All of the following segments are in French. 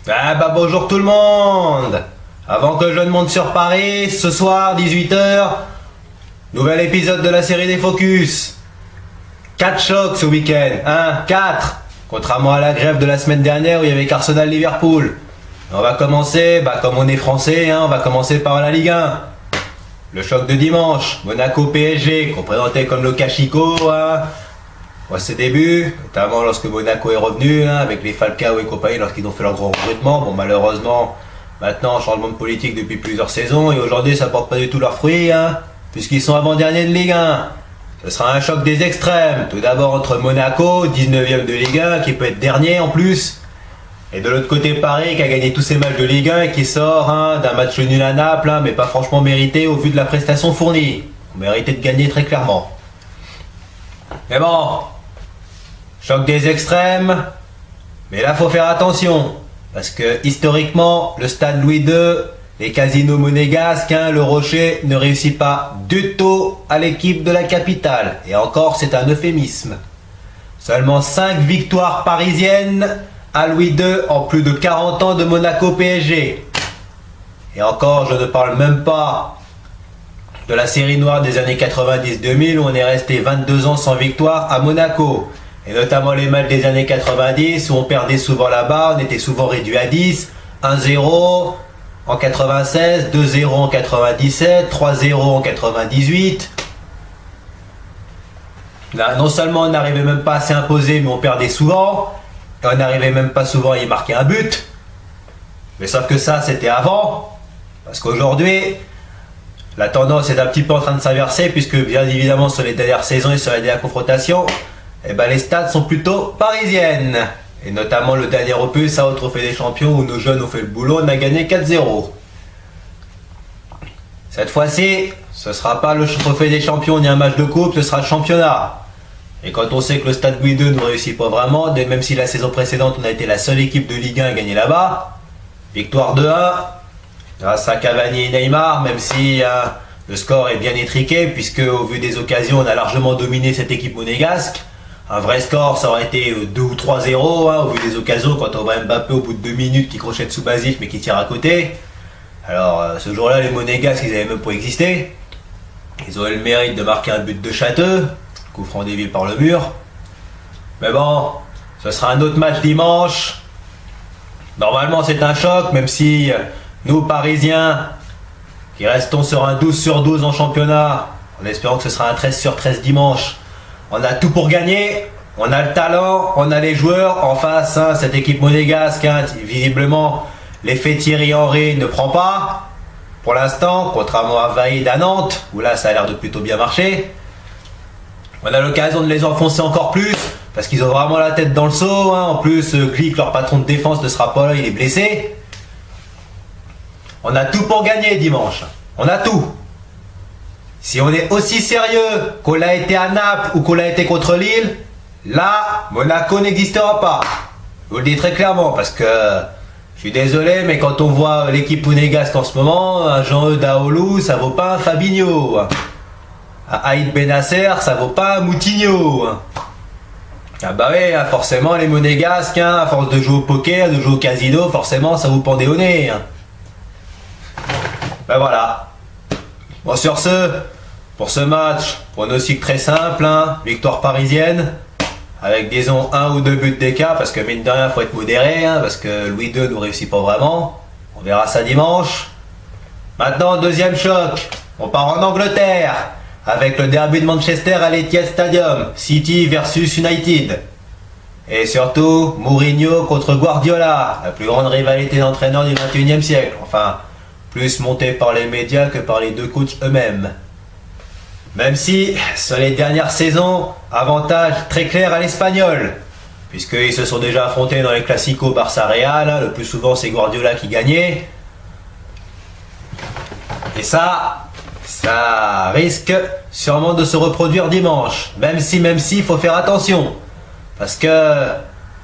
Ah bah bonjour tout le monde. Avant que je ne monte sur Paris, ce soir 18h, nouvel épisode de la série des Focus. 4 chocs ce week-end, 4. Contrairement à la grève de la semaine dernière où il y avait qu'Arsenal-Liverpool. On va commencer, comme on est français, on va commencer par la Ligue 1. Le choc de dimanche, Monaco-PSG, qu'on présentait comme le Cachicot, à ses débuts, notamment lorsque Monaco est revenu, avec les Falcao et compagnie, lorsqu'ils ont fait leur gros recrutement. Bon, malheureusement, maintenant, changement de politique depuis plusieurs saisons, et aujourd'hui, ça porte pas du tout leurs fruits, puisqu'ils sont avant-derniers de Ligue 1. Ce sera un choc des extrêmes. Tout d'abord entre Monaco, 19ème de Ligue 1, qui peut être dernier en plus, et de l'autre côté, Paris, qui a gagné tous ses matchs de Ligue 1 et qui sort d'un match nul à Naples, mais pas franchement mérité au vu de la prestation fournie. On méritait de gagner très clairement. Mais bon, choc des extrêmes, mais là faut faire attention, parce que historiquement, le stade Louis II, les casinos monégasques, le Rocher ne réussit pas du tout à l'équipe de la capitale. Et encore, c'est un euphémisme. Seulement 5 victoires parisiennes à Louis II en plus de 40 ans de Monaco PSG. Et encore, je ne parle même pas de la série noire des années 90-2000 où on est resté 22 ans sans victoire à Monaco. Et notamment les matchs des années 90 où on perdait souvent là-bas, on était souvent réduit à 10, 1-0 en 96, 2-0 en 97, 3-0 en 98. Là, non seulement on n'arrivait même pas à s'imposer, mais on perdait souvent. Et on n'arrivait même pas souvent à y marquer un but. Mais sauf que ça, c'était avant. Parce qu'aujourd'hui, la tendance est un petit peu en train de s'inverser, puisque bien évidemment sur les dernières saisons et sur les dernières confrontations, les stades sont plutôt parisiennes. Et notamment le dernier opus au Trophée des Champions où nos jeunes ont fait le boulot, on a gagné 4-0. Cette fois-ci, ce sera pas le Trophée des Champions ni un match de coupe, ce sera le championnat. Et quand on sait que le stade Louis II ne réussit pas vraiment, même si la saison précédente on a été la seule équipe de Ligue 1 à gagner là-bas, victoire 2-1, grâce à Cavani et Neymar, même si le score est bien étriqué, puisque au vu des occasions on a largement dominé cette équipe monégasque. Un vrai score, ça aurait été 2 ou 3-0, au vu des occasions, quand on voit Mbappé au bout de 2 minutes qui crochette sous Basic mais qui tire à côté. Alors ce jour-là, les Monégasques, ils n'avaient même pas existé. Ils auraient le mérite de marquer un but de châteux, coup franc dévié par le mur. Mais bon, ce sera un autre match dimanche. Normalement, c'est un choc, même si nous, Parisiens, qui restons sur un 12 sur 12 en championnat, en espérant que ce sera un 13 sur 13 dimanche, on a tout pour gagner, on a le talent, on a les joueurs en face, cette équipe monégasque, visiblement l'effet Thierry Henry ne prend pas, pour l'instant, contrairement à Vaïd à Nantes, où là ça a l'air de plutôt bien marcher. On a l'occasion de les enfoncer encore plus, parce qu'ils ont vraiment la tête dans le seau, en plus Glick, leur patron de défense, ne sera pas là, il est blessé. On a tout pour gagner dimanche, on a tout. Si on est aussi sérieux qu'on l'a été à Naples ou qu'on l'a été contre Lille, là, Monaco n'existera pas. Je vous le dis très clairement, parce que je suis désolé, mais quand on voit l'équipe monégasque en ce moment, un Jean-Eudes Daoulou, ça vaut pas un Fabinho. Un Aïd Benasser, ça vaut pas un Moutinho. Ah bah oui, forcément les monégasques, à force de jouer au poker, de jouer au casino, forcément ça vous pendait au nez. Ben voilà. Bon, sur ce, pour ce match, pronostic très simple, victoire parisienne, avec disons 1 ou 2 buts d'écart, parce que mine de rien, faut être modéré, parce que Louis II ne réussit pas vraiment. On verra ça dimanche. Maintenant, deuxième choc, on part en Angleterre, avec le derby de Manchester à l'Etihad Stadium, City versus United. Et surtout, Mourinho contre Guardiola, la plus grande rivalité d'entraîneurs du 21e siècle. Enfin, plus montée par les médias que par les deux coachs eux-mêmes. Même si, sur les dernières saisons, avantage très clair à l'Espagnol, puisqu'ils se sont déjà affrontés dans les Clasico Barça-Real, le plus souvent c'est Guardiola qui gagnait. Et ça risque sûrement de se reproduire dimanche, même si, il faut faire attention, parce que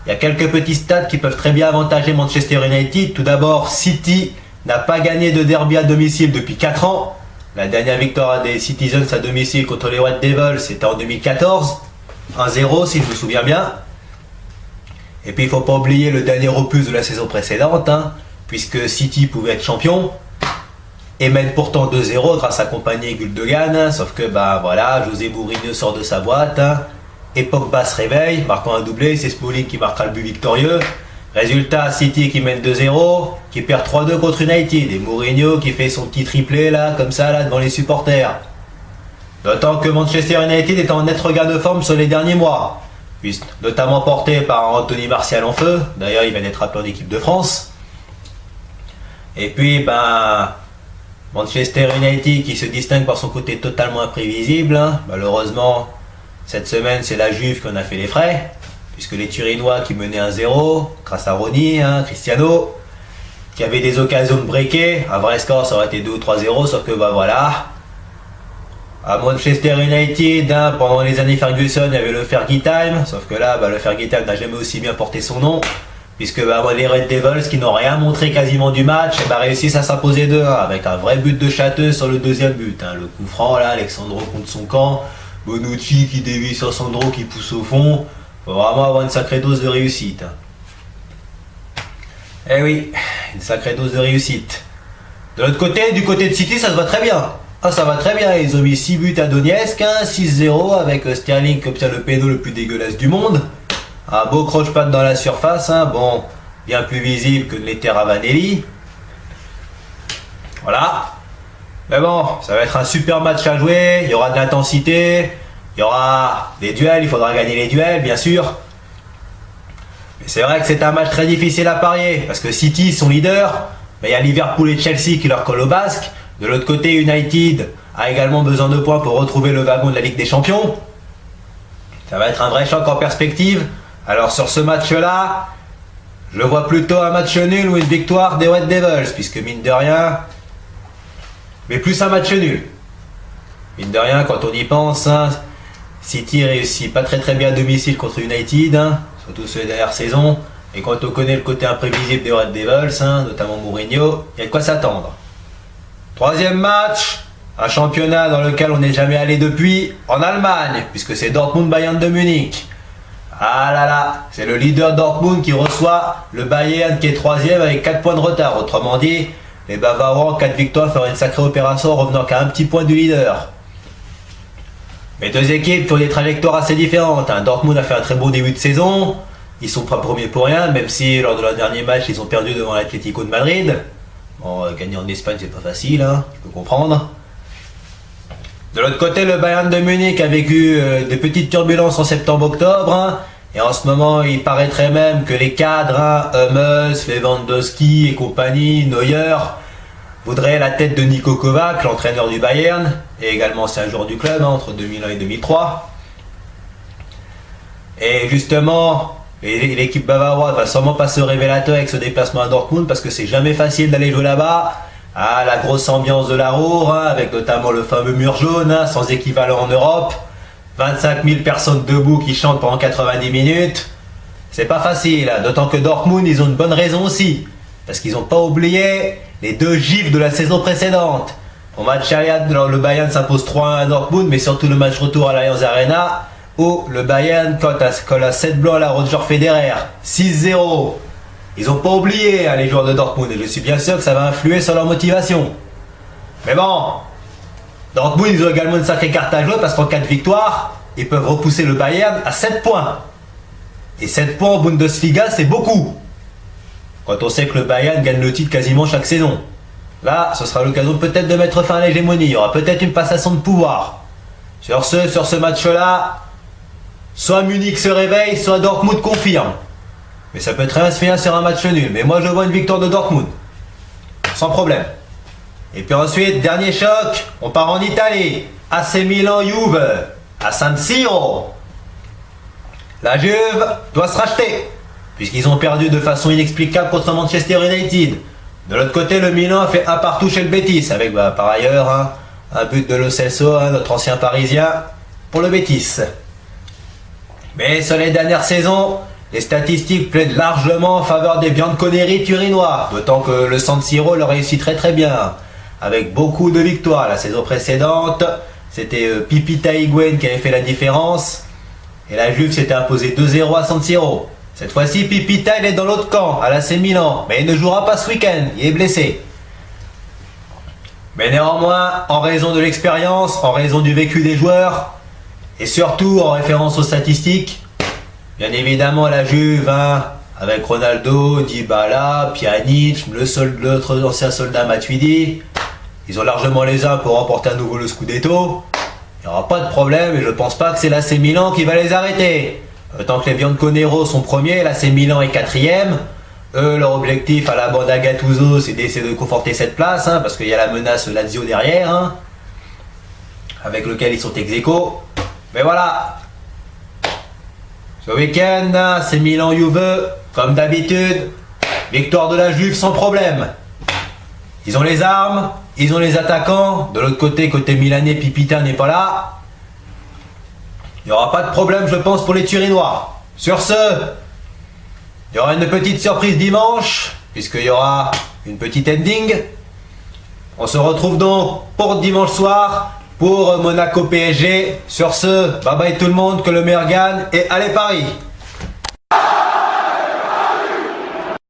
il y a quelques petits stats qui peuvent très bien avantager Manchester United. Tout d'abord, City n'a pas gagné de derby à domicile depuis 4 ans. La dernière victoire des Citizens à domicile contre les White Devils, c'était en 2014. 1-0 si je me souviens bien. Et puis il faut pas oublier le dernier opus de la saison précédente, hein, puisque City pouvait être champion et mène pourtant 2-0 grâce à Kompany Gundogan, hein, sauf que bah voilà, José Mourinho sort de sa boîte, hein, et Pogba se réveille, marquant un doublé, c'est Smalling qui marquera le but victorieux. Résultat, City qui mène 2-0, qui perd 3-2 contre United, et Mourinho qui fait son petit triplé là, comme ça là, devant les supporters. D'autant que Manchester United est en net regain de forme sur les derniers mois, notamment porté par Anthony Martial en feu, d'ailleurs il vient d'être appelé en équipe de France. Et puis ben Manchester United qui se distingue par son côté totalement imprévisible, hein. Malheureusement cette semaine c'est la Juve qui en a fait les frais, puisque les Turinois qui menaient 1-0 grâce à Ronny, hein, Cristiano, qui avait des occasions de breaker, un vrai score ça aurait été 2 ou 3-0, sauf que bah voilà. À Manchester United, hein, pendant les années Ferguson, il y avait le Fergie Time, sauf que là, bah, le Fergie Time n'a jamais aussi bien porté son nom, puisque bah, les Red Devils, qui n'ont rien montré quasiment du match, bah, réussissent à s'imposer 2-1, avec un vrai but de Châteux sur le deuxième but. Hein, le coup franc, là, Alexandro contre son camp, Bonucci qui dévie sur Sandro qui pousse au fond, faut vraiment avoir une sacrée dose de réussite. Hein. Eh oui, une sacrée dose de réussite. De l'autre côté, du côté de City, ça se voit très bien. Ah, ça va très bien, ils ont mis 6 buts à Donetsk, hein, 6-0 avec Sterling qui obtient le péno le plus dégueulasse du monde. Un beau croche-patte dans la surface, hein, bon, bien plus visible que de l'était Ravanelli. Voilà. Mais bon, ça va être un super match à jouer, il y aura de l'intensité, il y aura des duels, il faudra gagner les duels, bien sûr. Mais c'est vrai que c'est un match très difficile à parier, parce que City sont leaders, mais il y a Liverpool et Chelsea qui leur collent au basque. De l'autre côté, United a également besoin de points pour retrouver le wagon de la Ligue des Champions. Ça va être un vrai choc en perspective. Alors sur ce match-là, je vois plutôt un match nul ou une victoire des Red Devils, puisque mine de rien, mais plus un match nul. Mine de rien, quand on y pense, hein, City réussit pas très bien à domicile contre United, hein, surtout sur les dernières saisons. Et quand on connaît le côté imprévisible des Red Devils, hein, notamment Mourinho, il y a de quoi s'attendre. Troisième match, un championnat dans lequel on n'est jamais allé depuis, en Allemagne, puisque c'est Dortmund-Bayern de Munich. Ah là là, c'est le leader Dortmund qui reçoit le Bayern qui est troisième avec 4 points de retard. Autrement dit, les Bavarois en 4 victoires feraient une sacrée opération revenant qu'à un petit point du leader. Les deux équipes qui ont des trajectoires assez différentes. Hein. Dortmund a fait un très beau début de saison, ils sont pas premiers pour rien, même si lors de leur dernier match ils ont perdu devant l'Atlético de Madrid. Bon, gagner en Espagne, c'est pas facile, hein, je peux comprendre. De l'autre côté, le Bayern de Munich a vécu des petites turbulences en septembre-octobre, hein, et en ce moment, il paraîtrait même que les cadres, hein, Hummels, Lewandowski et compagnie, Neuer, voudraient la tête de Niko Kovac, l'entraîneur du Bayern, et également c'est un joueur du club, hein, entre 2001 et 2003. Et justement, l'équipe bavaroise va sûrement pas se révélateur avec ce déplacement à Dortmund parce que c'est jamais facile d'aller jouer là-bas. Ah, la grosse ambiance de la Ruhr, hein, avec notamment le fameux mur jaune, hein, sans équivalent en Europe. 25 000 personnes debout qui chantent pendant 90 minutes. C'est pas facile, hein, d'autant que Dortmund, ils ont une bonne raison aussi. Parce qu'ils n'ont pas oublié les 2 gifles de la saison précédente. Au match aller, le Bayern s'impose 3-1 à Dortmund, mais surtout le match retour à l'Allianz Arena, où le Bayern colle à 7 blancs à la Roger Federer, 6-0. Ils n'ont pas oublié, hein, les joueurs de Dortmund, et je suis bien sûr que ça va influer sur leur motivation. Mais bon, Dortmund, ils ont également une sacrée carte à jouer parce qu'en cas de victoire, ils peuvent repousser le Bayern à 7 points. Et 7 points en Bundesliga, c'est beaucoup. Quand on sait que le Bayern gagne le titre quasiment chaque saison. Là, ce sera l'occasion peut-être de mettre fin à l'hégémonie. Il y aura peut-être une passation de pouvoir. Sur ce match-là, soit Munich se réveille, soit Dortmund confirme. Mais ça peut très bien se finir sur un match nul. Mais moi, je vois une victoire de Dortmund. Sans problème. Et puis ensuite, dernier choc, on part en Italie. AC Milan-Juve, à San Siro. La Juve doit se racheter, puisqu'ils ont perdu de façon inexplicable contre Manchester United. De l'autre côté, le Milan a fait un partout chez le Betis, avec par ailleurs un but de Lo Celso, notre ancien parisien, pour le Betis. Mais sur les dernières saisons, les statistiques plaident largement en faveur des bianconeri turinois, d'autant que le San Siro le réussit très bien, avec beaucoup de victoires. La saison précédente, c'était Pipita Higuaín qui avait fait la différence, et la Juve s'était imposée 2-0 à San Siro. Cette fois-ci, Pipita, il est dans l'autre camp, à l'AC Milan, mais il ne jouera pas ce week-end, il est blessé. Mais néanmoins, en raison de l'expérience, en raison du vécu des joueurs, et surtout en référence aux statistiques, bien évidemment la Juve, hein, avec Ronaldo, Dybala, Pjanic, l'autre ancien soldat Matuidi, ils ont largement les uns pour remporter à nouveau le Scudetto. Il n'y aura pas de problème et je pense pas que c'est l'AC Milan qui va les arrêter. Tant que les Bianconero sont premiers, l'AC Milan est quatrième. Eux, leur objectif à la bande à Gattuso, c'est d'essayer de conforter cette place, hein, parce qu'il y a la menace Lazio derrière, hein, avec lequel ils sont ex-aequo. Mais voilà. Ce week-end, c'est Milan-Juve, comme d'habitude. Victoire de la Juve sans problème. Ils ont les armes, ils ont les attaquants. De l'autre côté, côté milanais, Pipita n'est pas là. Il n'y aura pas de problème, je pense, pour les Turinois. Sur ce, il y aura une petite surprise dimanche, puisqu'il y aura une petite ending. On se retrouve donc pour dimanche soir, pour Monaco PSG. Sur ce, bye bye tout le monde, que le meilleur gagne, et allez Paris!